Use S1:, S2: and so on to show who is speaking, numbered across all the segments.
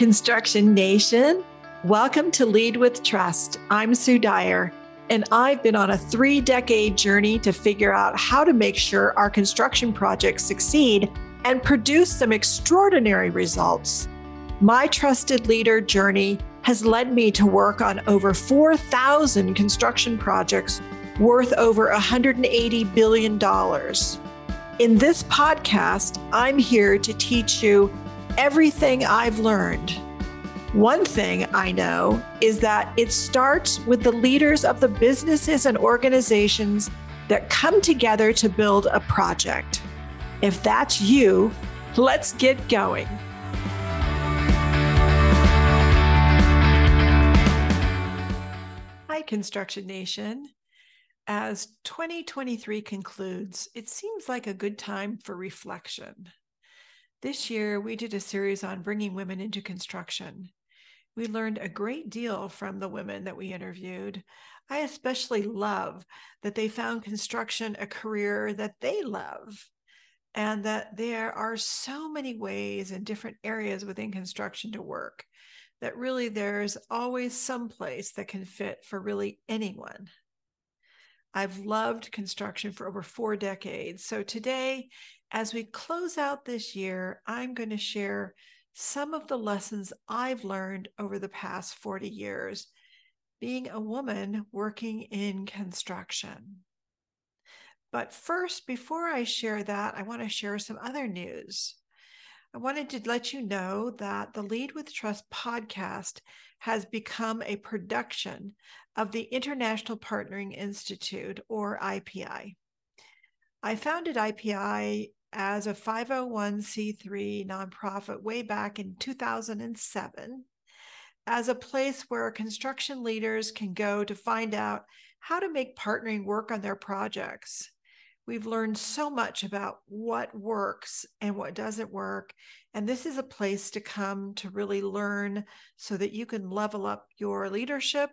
S1: Construction Nation. Welcome to Lead with Trust. I'm Sue Dyer, and I've been on a 3-decade journey to figure out how to make sure our construction projects succeed and produce some extraordinary results. My trusted leader journey has led me to work on over 4,000 construction projects worth over $180 billion. In this podcast, I'm here to teach you everything I've learned. One thing I know is that it starts with the leaders of the businesses and organizations that come together to build a project. If that's you, let's get going. Hi, Construction Nation. As 2023 concludes, it seems like a good time for reflection. This year, we did a series on bringing women into construction. We learned a great deal from the women that we interviewed. I especially love that they found construction a career that they love, and that there are so many ways and different areas within construction to work, that really there's always some place that can fit for really anyone. I've loved construction for over 4 decades. So today, as we close out this year, I'm going to share some of the lessons I've learned over the past 40 years, being a woman working in construction. But first, before I share that, I want to share some other news. I wanted to let you know that the Lead with Trust podcast has become a production of the International Partnering Institute, or IPI. I founded IPI as a 501c3 nonprofit way back in 2007 as a place where construction leaders can go to find out how to make partnering work on their projects. We've learned so much about what works and what doesn't work, and this is a place to come to really learn so that you can level up your leadership,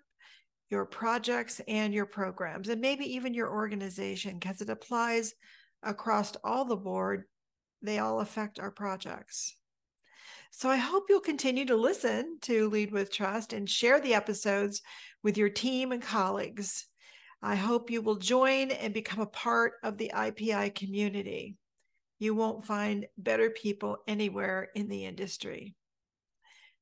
S1: your projects, and your programs, and maybe even your organization, because it applies across all the board. They all affect our projects. So I hope you'll continue to listen to Lead with Trust and share the episodes with your team and colleagues. I hope you will join and become a part of the IPI community. You won't find better people anywhere in the industry.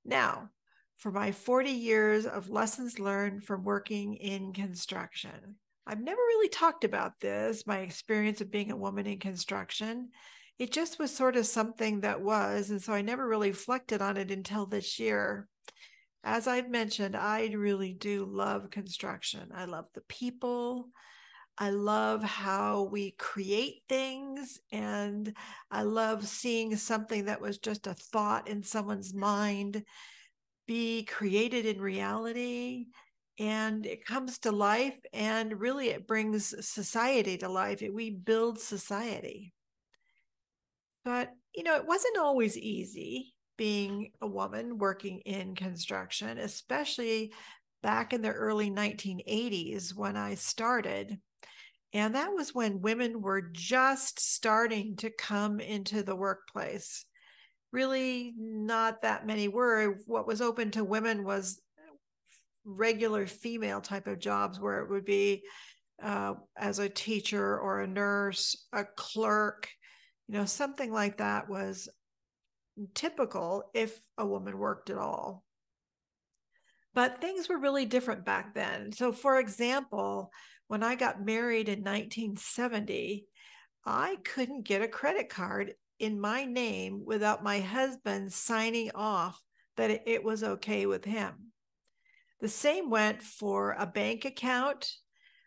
S1: Now, for my 40 years of lessons learned from working in construction. I've never really talked about this, my experience of being a woman in construction. It just was sort of something that was, and so I never really reflected on it until this year. As I've mentioned, I really do love construction. I love the people. I love how we create things, and I love seeing something that was just a thought in someone's mind be created in reality, and it comes to life, and really it brings society to life. We build society. But, it wasn't always easy being a woman working in construction, especially back in the early 1980s when I started. And that was when women were just starting to come into the workplace. Really, not that many were. What was open to women was regular female type of jobs, where it would be as a teacher or a nurse, a clerk, something like that was typical if a woman worked at all. But things were really different back then. So, for example, when I got married in 1970, I couldn't get a credit card in my name without my husband signing off that it was okay with him. The same went for a bank account.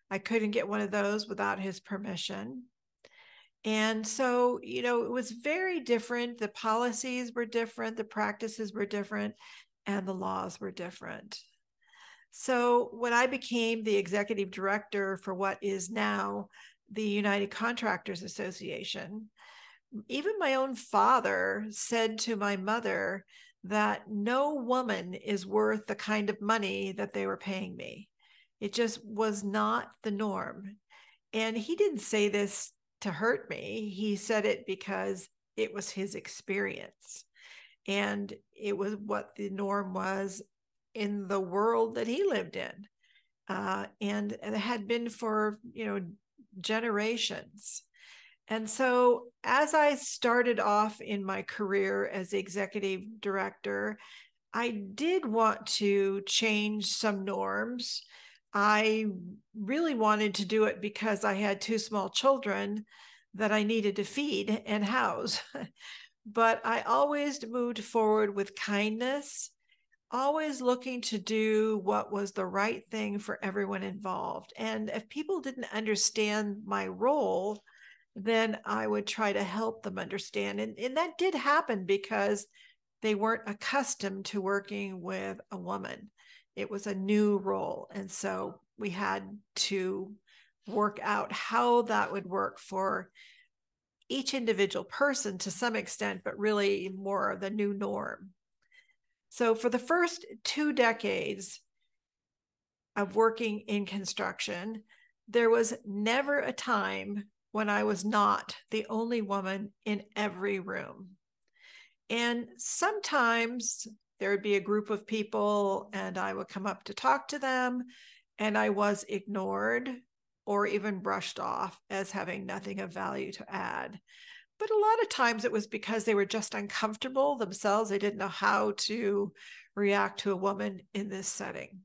S1: I couldn't get one of those without his permission. And so, it was very different. The policies were different, the practices were different, and the laws were different. So when I became the executive director for what is now the United Contractors Association, even my own father said to my mother that no woman is worth the kind of money that they were paying me. It just was not the norm. And he didn't say this to hurt me. He said it because it was his experience. And it was what the norm was in the world that he lived in. And it had been for, generations. And so as I started off in my career as executive director, I did want to change some norms. I really wanted to do it because I had two small children that I needed to feed and house. But I always moved forward with kindness, always looking to do what was the right thing for everyone involved. And if people didn't understand my role, then I would try to help them understand. And that did happen because they weren't accustomed to working with a woman. It was a new role. And so we had to work out how that would work for each individual person to some extent, but really more the new norm. So for the first 2 decades of working in construction, there was never a time when I was not the only woman in every room. And sometimes there would be a group of people and I would come up to talk to them, and I was ignored or even brushed off as having nothing of value to add. But a lot of times it was because they were just uncomfortable themselves. They didn't know how to react to a woman in this setting.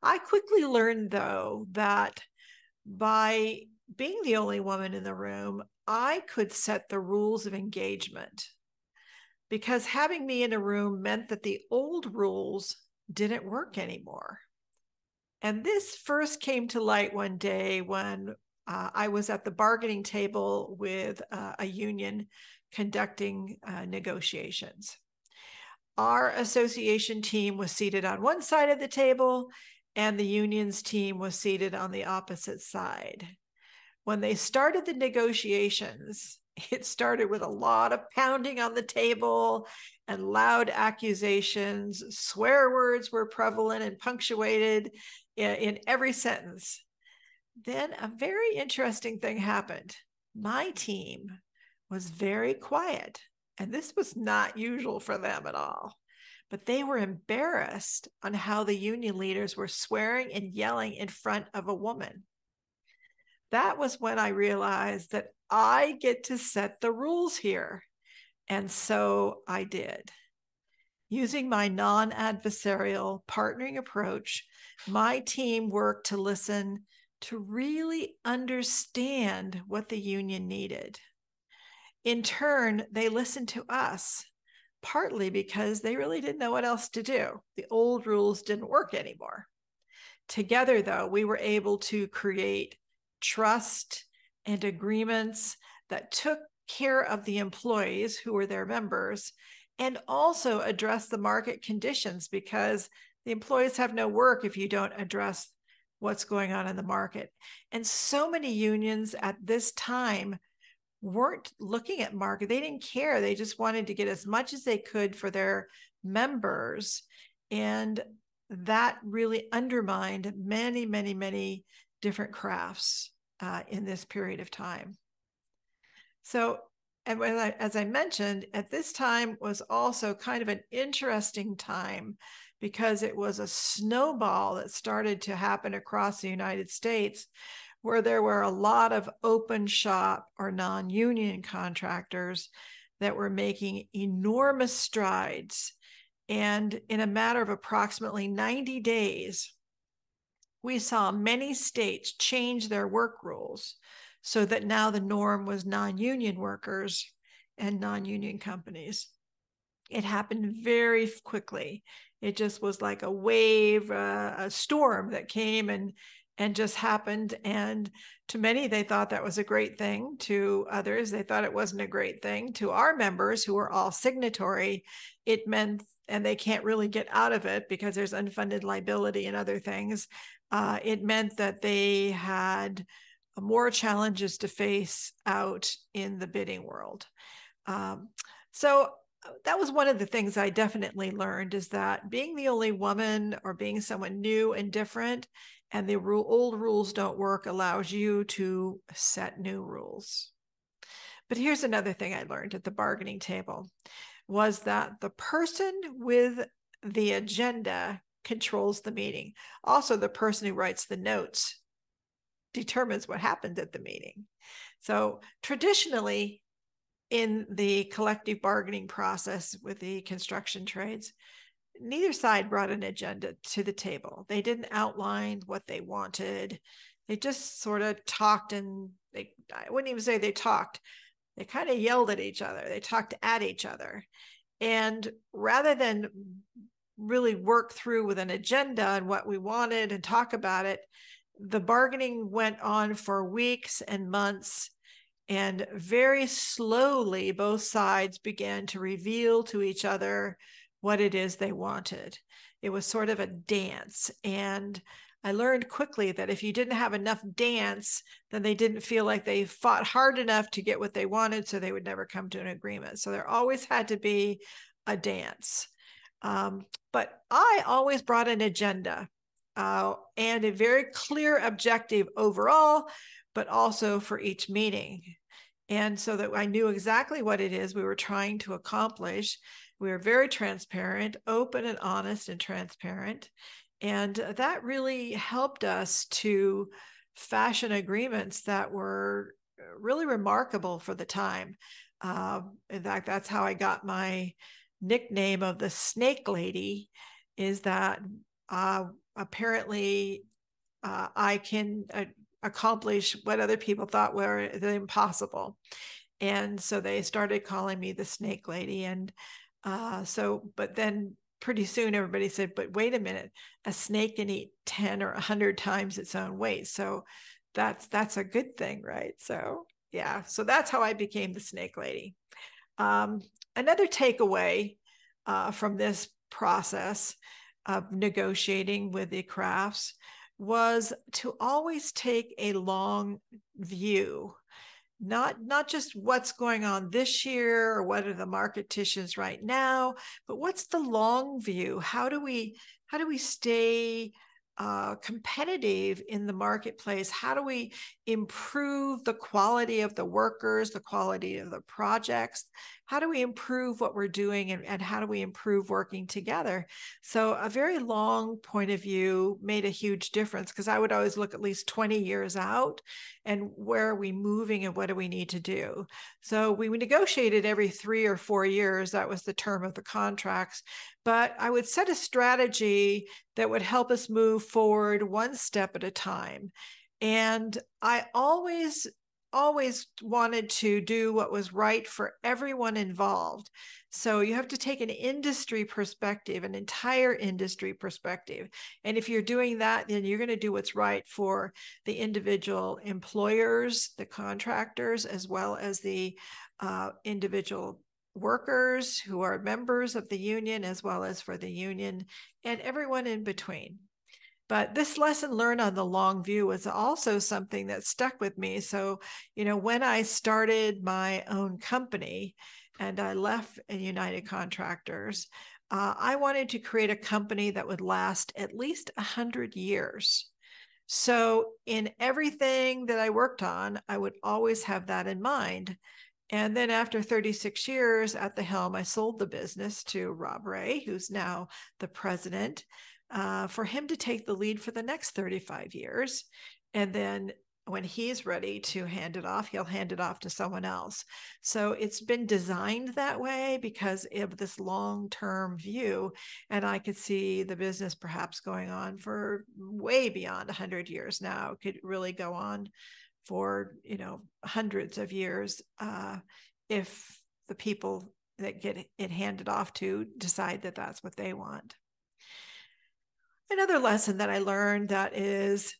S1: I quickly learned, though, that by being the only woman in the room, I could set the rules of engagement, because having me in a room meant that the old rules didn't work anymore. And this first came to light one day when I was at the bargaining table with a union conducting negotiations. Our association team was seated on one side of the table, and the union's team was seated on the opposite side. When they started the negotiations, it started with a lot of pounding on the table and loud accusations. Swear words were prevalent and punctuated in every sentence. Then a very interesting thing happened. My team was very quiet, and this was not usual for them at all. But they were embarrassed on how the union leaders were swearing and yelling in front of a woman. That was when I realized that I get to set the rules here. And so I did. Using my non-adversarial partnering approach, my team worked to listen, to really understand what the union needed. In turn, they listened to us, partly because they really didn't know what else to do. The old rules didn't work anymore. Together, though, we were able to create trust and agreements that took care of the employees who were their members, and also address the market conditions, because the employees have no work if you don't address what's going on in the market. And so many unions at this time weren't looking at market. They didn't care. They just wanted to get as much as they could for their members. And that really undermined many, many, many different crafts in this period of time. So, and as I mentioned, at this time was also kind of an interesting time, because it was a snowball that started to happen across the United States, where there were a lot of open shop or non-union contractors that were making enormous strides. And in a matter of approximately 90 days, we saw many states change their work rules so that now the norm was non-union workers and non-union companies. It happened very quickly. It just was like a wave, a storm that came and just happened. And to many, they thought that was a great thing. To others, they thought it wasn't a great thing. To our members, who were all signatory, it meant, and they can't really get out of it because there's unfunded liability and other things. It meant that they had more challenges to face out in the bidding world. So that was one of the things I definitely learned, is that being the only woman or being someone new and different, and the old rules don't work, allows you to set new rules. But here's another thing I learned at the bargaining table. was that the person with the agenda controls the meeting. Also, the person who writes the notes determines what happened at the meeting. So traditionally, in the collective bargaining process with the construction trades, neither side brought an agenda to the table. They didn't outline what they wanted. They just sort of talked, and I wouldn't even say they talked. They kind of yelled at each other. They talked at each other. And rather than really work through with an agenda and what we wanted and talk about it, the bargaining went on for weeks and months. And very slowly, both sides began to reveal to each other what it is they wanted. It was sort of a dance. And I learned quickly that if you didn't have enough dance, then they didn't feel like they fought hard enough to get what they wanted, so they would never come to an agreement. So there always had to be a dance. But I always brought an agenda and a very clear objective overall, but also for each meeting. And so that I knew exactly what it is we were trying to accomplish. We were very transparent, open and honest and transparent. And that really helped us to fashion agreements that were really remarkable for the time. In fact, that's how I got my nickname of the Snake Lady, is that apparently I can accomplish what other people thought were impossible. And so they started calling me the Snake Lady. And but then pretty soon everybody said, but wait a minute, a snake can eat 10 or 100 times its own weight. So that's a good thing, right? So yeah, so that's how I became the Snake Lady. Another takeaway from this process of negotiating with the crafts was to always take a long view, not just what's going on this year or what are the market conditions right now, but what's the long view? How do we stay competitive in the marketplace? How do we improve the quality of the workers, the quality of the projects? How do we improve what we're doing, and how do we improve working together? So a very long point of view made a huge difference, because I would always look at least 20 years out and where are we moving and what do we need to do? So we negotiated every 3 or 4 years. That was the term of the contracts. But I would set a strategy that would help us move forward one step at a time. And I always wanted to do what was right for everyone involved. So you have to take an industry perspective, an entire industry perspective. And if you're doing that, then you're going to do what's right for the individual employers, the contractors, as well as the individual workers who are members of the union, as well as for the union and everyone in between. But this lesson learned on the long view was also something that stuck with me. So, when I started my own company and I left United Contractors, I wanted to create a company that would last at least 100 years. So in everything that I worked on, I would always have that in mind. And then after 36 years at the helm, I sold the business to Rob Ray, who's now the president, for him to take the lead for the next 35 years. And then when he's ready to hand it off, he'll hand it off to someone else. So it's been designed that way because of this long-term view. And I could see the business perhaps going on for way beyond 100 years now. It could really go on for hundreds of years if the people that get it handed off to decide that that's what they want. Another lesson that I learned that is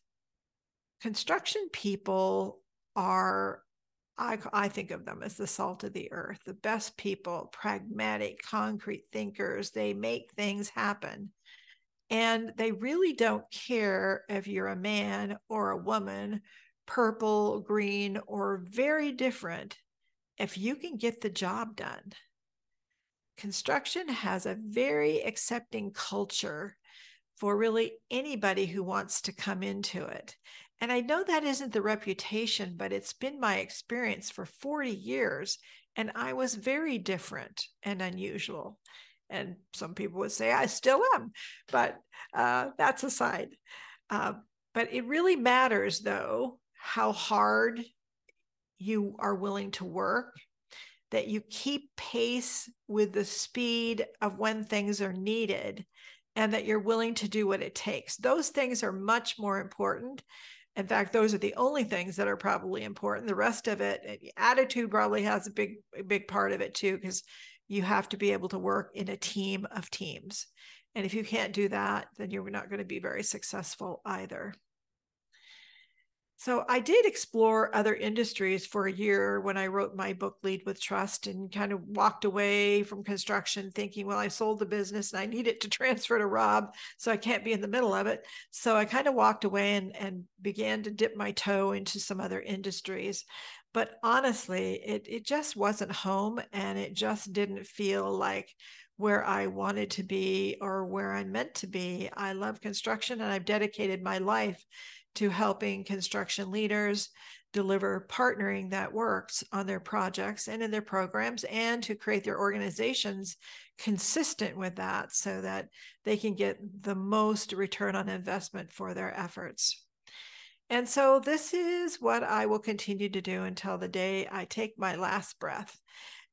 S1: construction people are, I think of them as the salt of the earth, the best people, pragmatic, concrete thinkers. They make things happen. And they really don't care if you're a man or a woman, purple, green, or very different, if you can get the job done. Construction has a very accepting culture for really anybody who wants to come into it. And I know that isn't the reputation, but it's been my experience for 40 years. And I was very different and unusual. And some people would say I still am, but that's aside. But it really matters, though, how hard you are willing to work, that you keep pace with the speed of when things are needed, and that you're willing to do what it takes. Those things are much more important. In fact, those are the only things that are probably important. The rest of it, attitude probably has a big part of it too, because you have to be able to work in a team of teams. And if you can't do that, then you're not going to be very successful either. So I did explore other industries for a year when I wrote my book, Lead with Trust, and kind of walked away from construction thinking, well, I sold the business and I need it to transfer to Rob, so I can't be in the middle of it. So I kind of walked away and began to dip my toe into some other industries. But honestly, it just wasn't home, and it just didn't feel like where I wanted to be or where I'm meant to be. I love construction, and I've dedicated my life to helping construction leaders deliver partnering that works on their projects and in their programs, and to create their organizations consistent with that so that they can get the most return on investment for their efforts. And so this is what I will continue to do until the day I take my last breath.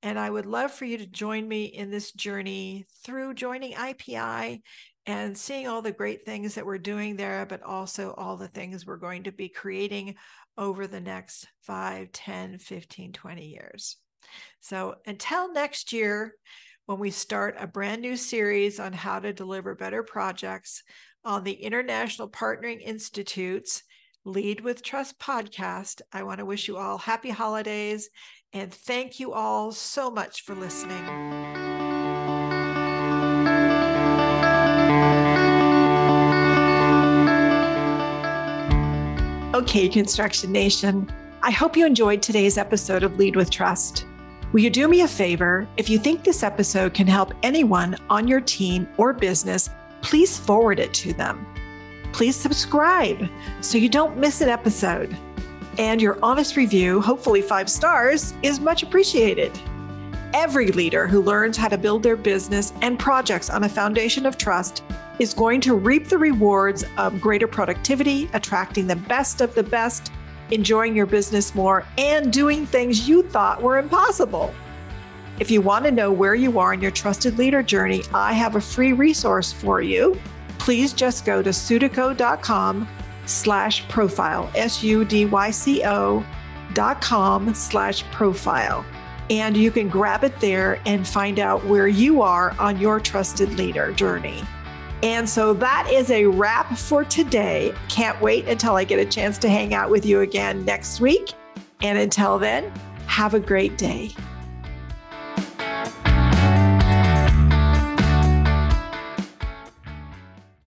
S1: And I would love for you to join me in this journey through joining IPI and seeing all the great things that we're doing there, but also all the things we're going to be creating over the next 5, 10, 15, 20 years. So until next year, when we start a brand new series on how to deliver better projects on the International Partnering Institute's Lead with Trust podcast, I want to wish you all happy holidays, and thank you all so much for listening. Okay, Construction Nation, I hope you enjoyed today's episode of Lead with Trust. Will you do me a favor? If you think this episode can help anyone on your team or business, please forward it to them. Please subscribe so you don't miss an episode. And your honest review, hopefully 5 stars, is much appreciated. Every leader who learns how to build their business and projects on a foundation of trust is going to reap the rewards of greater productivity, attracting the best of the best, enjoying your business more, and doing things you thought were impossible. If you want to know where you are in your trusted leader journey, I have a free resource for you. Please just go to sudyco.com/profile, sudyco.com/profile. And you can grab it there and find out where you are on your trusted leader journey. And so that is a wrap for today. Can't wait until I get a chance to hang out with you again next week. And until then, have a great day.